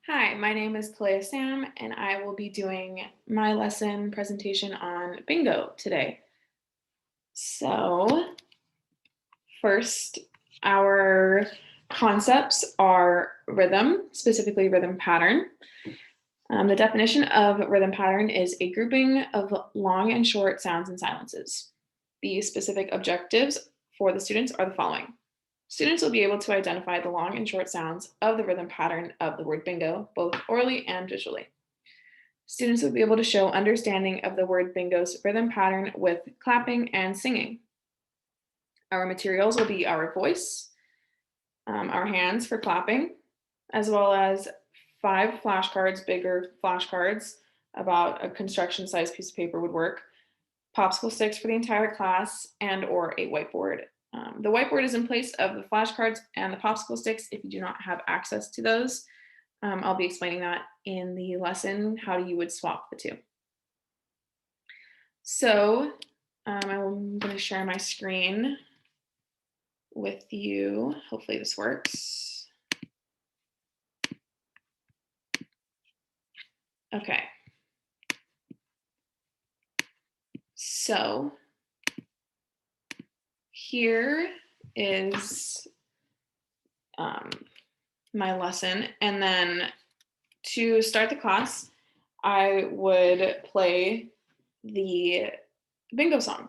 Hi, my name is Kalea Sam, and I will be doing my lesson presentation on bingo today. So, first, our concepts are rhythm, specifically rhythm pattern. The definition of rhythm pattern is a grouping of long and short sounds and silences. The specific objectives for the students are the following. Students will be able to identify the long and short sounds of the rhythm pattern of the word bingo, both orally and visually. Students will be able to show understanding of the word bingo's rhythm pattern with clapping and singing. Our materials will be our voice, our hands for clapping, as well as 5 flashcards, bigger flashcards, about a construction sized piece of paper would work, popsicle sticks for the entire class, and or a whiteboard. The whiteboard is in place of the flashcards and the popsicle sticks if you do not have access to those. I'll be explaining that in the lesson, how you would swap the two. So I'm going to share my screen with you. Hopefully this works. Okay. So here is my lesson. And then to start the class, I would play the bingo song,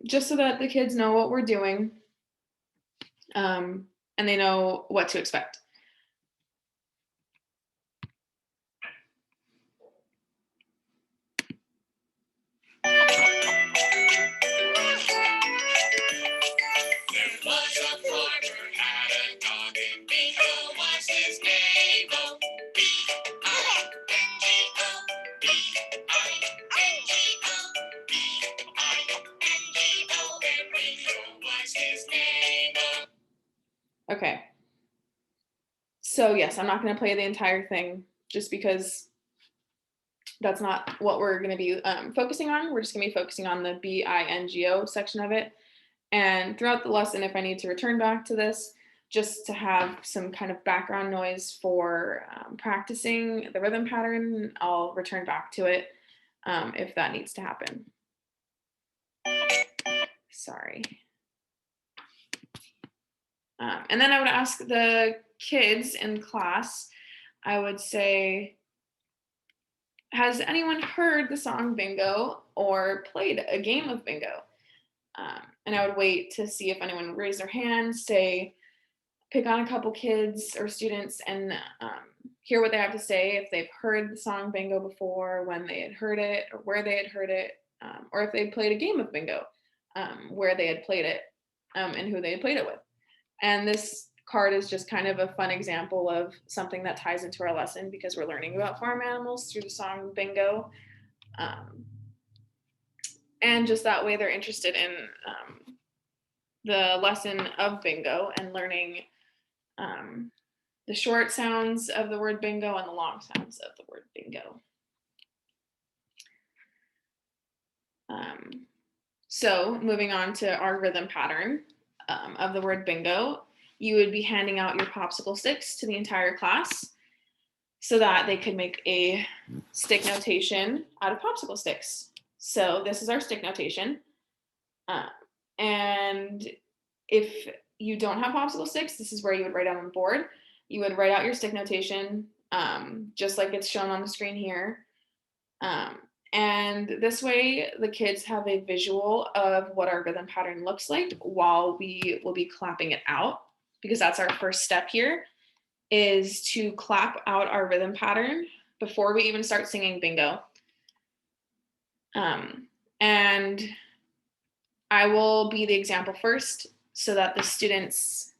just so that the kids know what we're doing, and they know what to expect. Okay. So yes, I'm not going to play the entire thing just because that's not what we're going to be focusing on. We're just going to be focusing on the bingo section of it. And throughout the lesson, if I need to return back to this, just to have some kind of background noise for practicing the rhythm pattern, I'll return back to it if that needs to happen. Sorry. And then I would ask the kids in class, I would say, has anyone heard the song bingo or played a game of bingo? And I would wait to see if anyone would raise their hand, say, pick on a couple kids or students and hear what they have to say, if they've heard the song bingo before, when they had heard it, or where they had heard it, or if they'd played a game of bingo, where they had played it, and who they had played it with. And this card is just kind of a fun example of something that ties into our lesson because we're learning about farm animals through the song bingo. And just that way they're interested in the lesson of bingo and learning the short sounds of the word bingo and the long sounds of the word bingo. So moving on to our rhythm pattern of the word bingo, you would be handing out your popsicle sticks to the entire class so that they could make a stick notation out of popsicle sticks. So this is our stick notation. And if you don't have popsicle sticks, this is where you would write out on the board. You would write out your stick notation, just like it's shown on the screen here. And this way, the kids have a visual of what our rhythm pattern looks like while we will be clapping it out, because that's our first step here, is to clap out our rhythm pattern before we even start singing bingo. And I will be the example first so that the students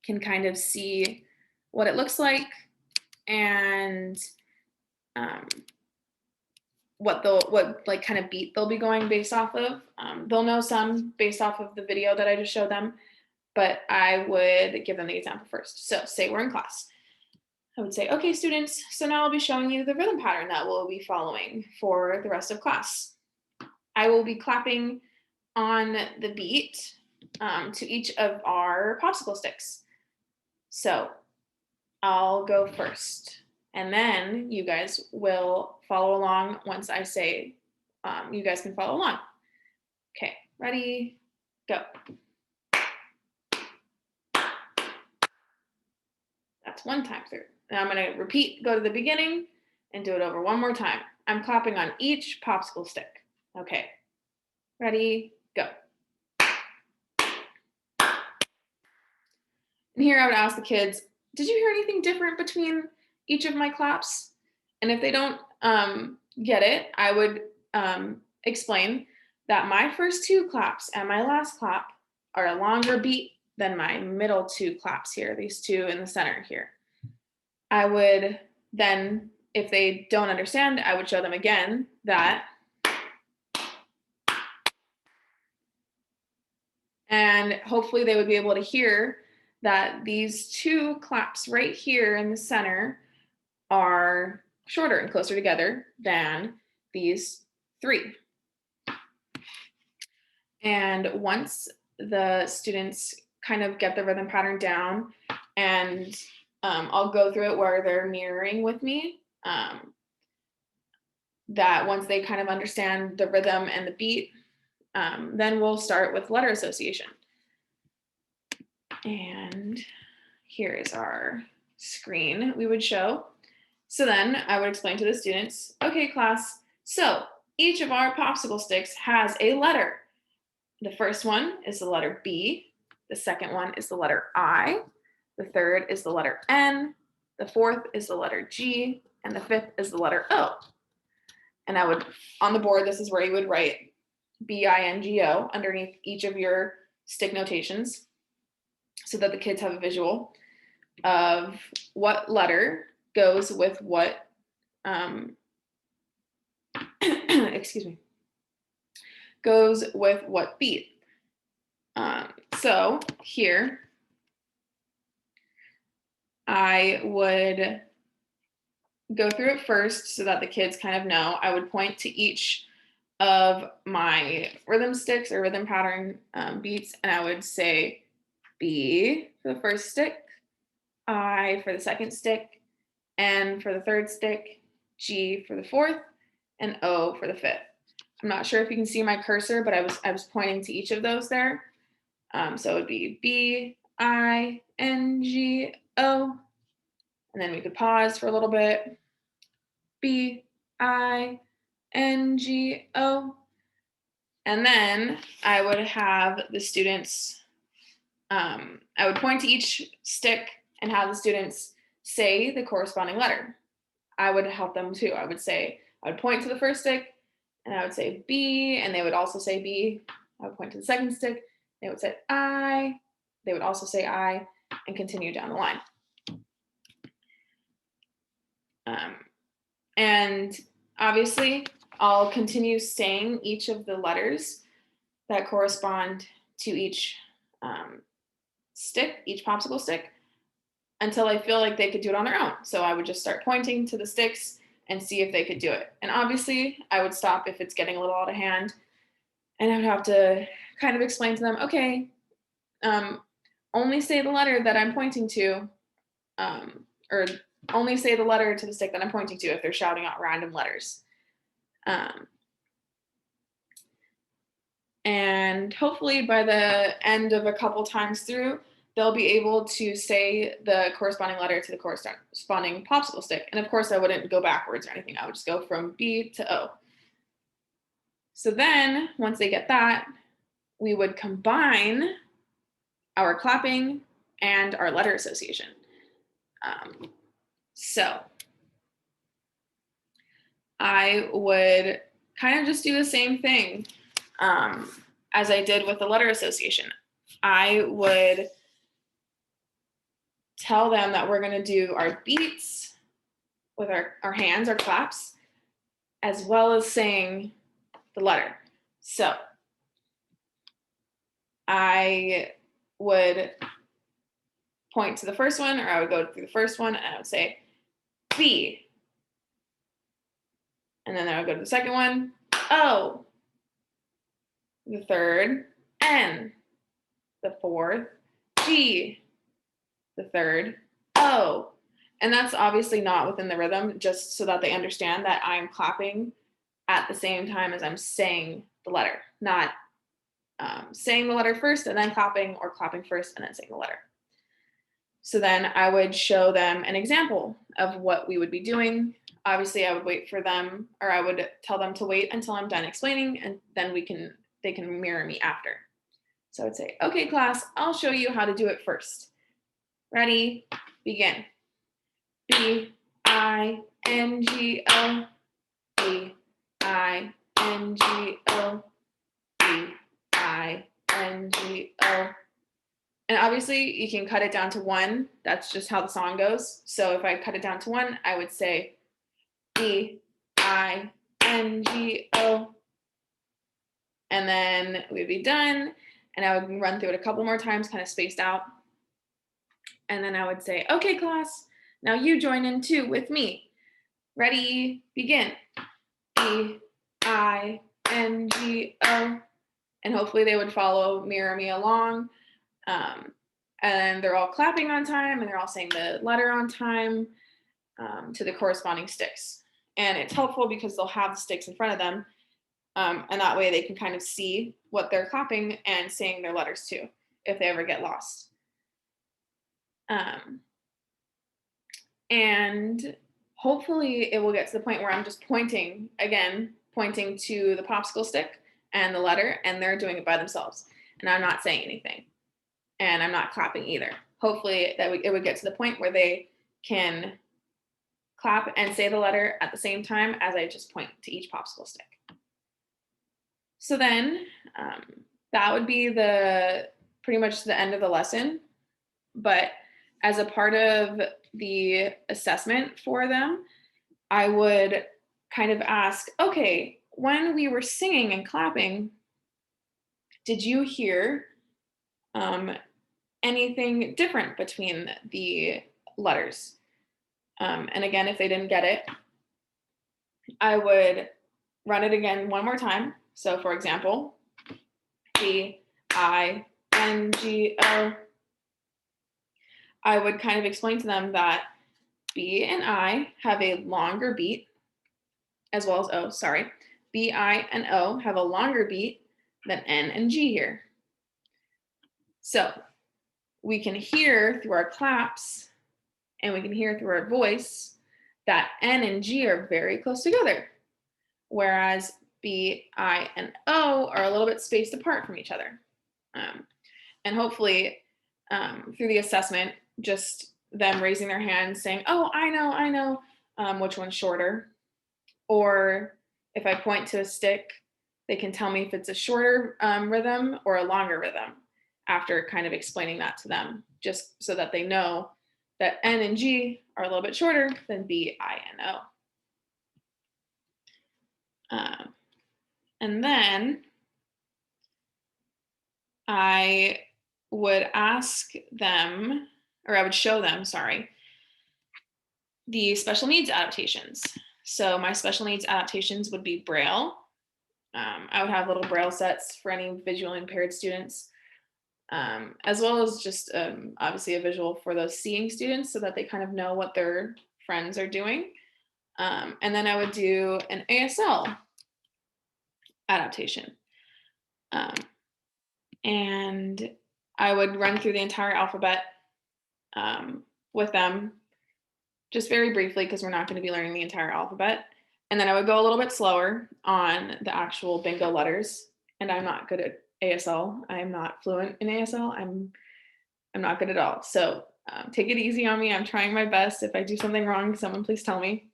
can kind of see what it looks like and what like kind of beat they'll be going based off of. They'll know some based off of the video that I just showed them, but I would give them the example first. So say we're in class. I would say, okay, students, so now I'll be showing you the rhythm pattern that we'll be following for the rest of class. I will be clapping on the beat to each of our popsicle sticks. So I'll go first, and then you guys will follow along once I say, you guys can follow along. Okay, ready, go. That's one time through. Now I'm going to repeat, go to the beginning, and do it over one more time. I'm clapping on each popsicle stick. Okay, ready, go. And here I would ask the kids, did you hear anything different between each of my claps? And if they don't get it, I would explain that my first two claps and my last clap are a longer beat than my middle two claps here, these two in the center here. I would then, if they don't understand, I would show them again that, and hopefully they would be able to hear that these two claps right here in the center are shorter and closer together than these three. And once the students kind of get the rhythm pattern down, and I'll go through it where they're mirroring with me, that once they kind of understand the rhythm and the beat, then we'll start with letter association. And here is our screen we would show. So then I would explain to the students, okay, class, so each of our popsicle sticks has a letter. The first one is the letter B. The second one is the letter I. The third is the letter N. The fourth is the letter G. And the fifth is the letter O. And I would, on the board, this is where you would write BINGO underneath each of your stick notations so that the kids have a visual of what letter goes with what, excuse me, goes with what beat. So here, I would go through it first so that the kids kind of know. I would point to each of my rhythm sticks or rhythm pattern beats, and I would say B for the first stick, I for the second stick, N for the third stick, G for the fourth, and O for the fifth. I'm not sure if you can see my cursor, but I was pointing to each of those there. So it would be B, I, N, G, O. And then we could pause for a little bit. B, I, N, G, O. And then I would have the students, I would point to each stick and have the students say the corresponding letter. I would help them too. I would point to the first stick and I would say B, and they would also say B. I would point to the second stick, they would say I, they would also say I, and continue down the line. And obviously, I'll continue saying each of the letters that correspond to each stick, each popsicle stick, until I feel like they could do it on their own. So I would just start pointing to the sticks and see if they could do it. And obviously, I would stop if it's getting a little out of hand, and I would have to kind of explain to them, okay, only say the letter that I'm pointing to, or only say the letter to the stick that I'm pointing to if they're shouting out random letters. And hopefully by the end of a couple times through, they'll be able to say the corresponding letter to the corresponding popsicle stick. And of course, I wouldn't go backwards or anything. I would just go from B to O. So then once they get that, we would combine our clapping and our letter association. So I would kind of just do the same thing as I did with the letter association. I would tell them that we're going to do our beats with our hands, our claps, as well as saying the letter. So I would point to the first one, or I would go through the first one and I would say B. And then I would go to the second one, O. The third, N. The fourth, G. The third, O. And that's obviously not within the rhythm, just so that they understand that I'm clapping at the same time as I'm saying the letter, not saying the letter first and then clapping, or clapping first and then saying the letter. So then I would show them an example of what we would be doing. Obviously, I would wait for them, or I would tell them to wait until I'm done explaining, and then they can mirror me after. So I would say, okay, class, I'll show you how to do it first. Ready, begin. B-I-N-G-O, B-I-N-G-O, B-I-N-G-O. And obviously you can cut it down to one. That's just how the song goes. So if I cut it down to one, I would say B-I-N-G-O. And then we'd be done. And I would run through it a couple more times, kind of spaced out. And then I would say, okay, class, now you join in too with me. Ready, begin. B-I-N-G-O. And hopefully they would follow, mirror me along. And they're all clapping on time, and they're all saying the letter on time to the corresponding sticks. And it's helpful because they'll have the sticks in front of them. And that way they can kind of see what they're clapping and saying their letters to if they ever get lost. And hopefully it will get to the point where I'm just pointing to the popsicle stick and the letter, and they're doing it by themselves. And I'm not saying anything. And I'm not clapping either. Hopefully it would get to the point where they can clap and say the letter at the same time as I just point to each popsicle stick. So then that would be pretty much the end of the lesson. But as a part of the assessment for them, I would kind of ask, okay, when we were singing and clapping, did you hear anything different between the letters? And again, if they didn't get it, I would run it again one more time. So for example, B-I-N-G-O. I would kind of explain to them that B and I have a longer beat, as well as O, sorry. B, I, and O have a longer beat than N and G here. So we can hear through our claps, and we can hear through our voice that N and G are very close together, whereas B, I, and O are a little bit spaced apart from each other. And hopefully through the assessment, just them raising their hands saying, oh, I know, which one's shorter. Or if I point to a stick, they can tell me if it's a shorter rhythm or a longer rhythm after kind of explaining that to them, just so that they know that N and G are a little bit shorter than B, I, and O. And then I would ask them, or I would show them, the special needs adaptations. So my special needs adaptations would be Braille. I would have little Braille sets for any visually impaired students, as well as just obviously a visual for those seeing students so that they kind of know what their friends are doing. And then I would do an ASL adaptation. And I would run through the entire alphabet with them, just very briefly, because we're not going to be learning the entire alphabet. And then I would go a little bit slower on the actual bingo letters. And I'm not good at ASL. I am not fluent in ASL. I'm not good at all. So take it easy on me. I'm trying my best. If I do something wrong, someone please tell me.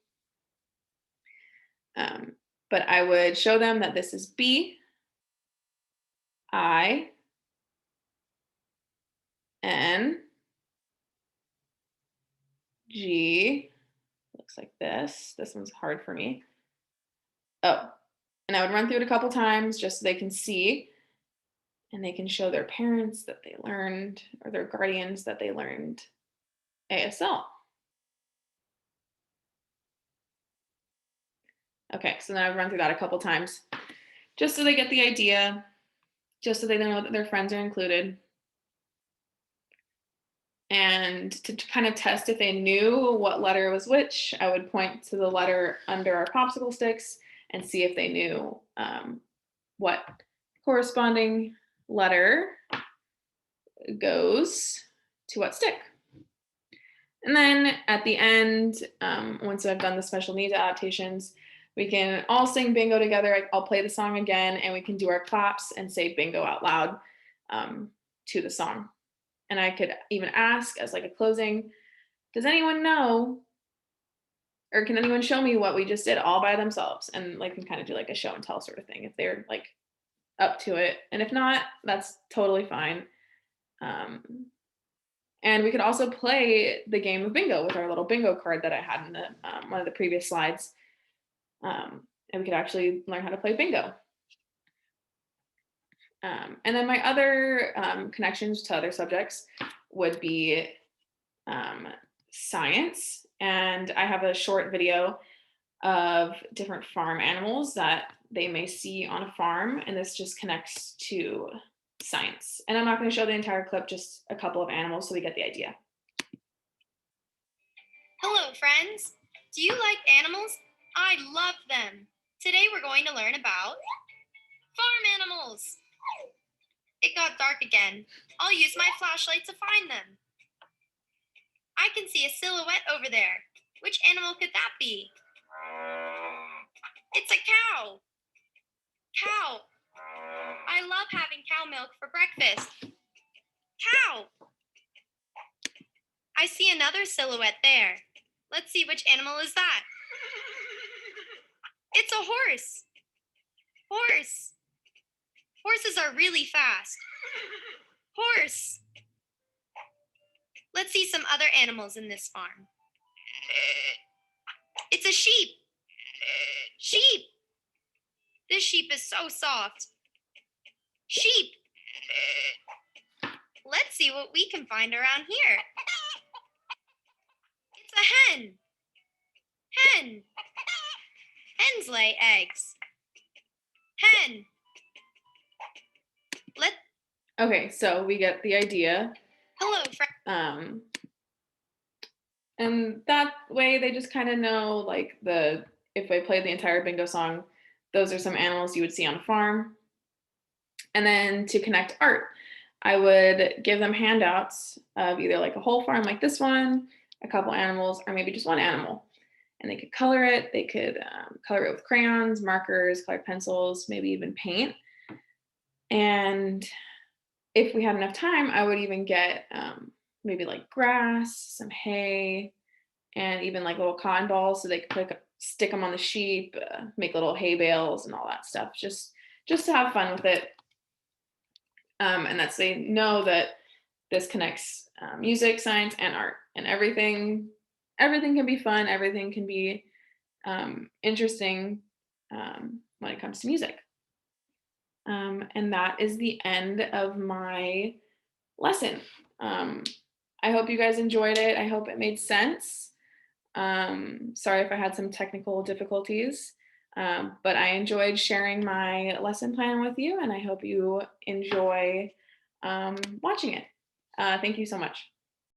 But I would show them that this is B, I, N, G, looks like this. This one's hard for me. Oh, and I would run through it a couple times just so they can see, and they can show their parents that they learned, or their guardians that they learned ASL. Okay, so then I would run through that a couple times just so they get the idea, just so they know that their friends are included. And to kind of test if they knew what letter was which, I would point to the letter under our popsicle sticks and see if they knew what corresponding letter goes to what stick. And then at the end, once I've done the special needs adaptations, we can all sing bingo together. I'll play the song again and we can do our claps and say bingo out loud to the song. And I could even ask as like a closing, does anyone know or can anyone show me what we just did all by themselves? And like we kind of do like a show and tell sort of thing if they're like up to it. And if not, that's totally fine. And we could also play the game of bingo with our little bingo card that I had in the one of the previous slides. And we could actually learn how to play bingo. And then my other connections to other subjects would be science. And I have a short video of different farm animals that they may see on a farm. And this just connects to science. And I'm not going to show the entire clip, just a couple of animals so we get the idea. Hello, friends. Do you like animals? I love them. Today we're going to learn about farm animals. It got dark again. I'll use my flashlight to find them. I can see a silhouette over there. Which animal could that be? It's a cow. Cow. I love having cow milk for breakfast. Cow. I see another silhouette there. Let's see which animal is that. It's a horse. Horse. Horses are really fast. Horse. Let's see some other animals in this farm. It's a sheep. Sheep. This sheep is so soft. Sheep. Let's see what we can find around here. It's a hen. Hen. Hens lay eggs. Hen. Okay, so we get the idea. Hello, friend. And that way they just kind of know, like, if I played the entire bingo song, those are some animals you would see on a farm. And then to connect art, I would give them handouts of either like a whole farm like this one, a couple animals, or maybe just one animal. And they could color it. They could color it with crayons, markers, colored pencils, maybe even paint. And if we had enough time, I would even get maybe like grass, some hay, and even like little cotton balls so they could stick them on the sheep, make little hay bales and all that stuff, just to have fun with it. And that's, they know that this connects music, science, and art, and everything can be fun. Everything can be interesting when it comes to music. And that is the end of my lesson. I hope you guys enjoyed it. I hope it made sense. Sorry if I had some technical difficulties, but I enjoyed sharing my lesson plan with you, and I hope you enjoy watching it. Thank you so much.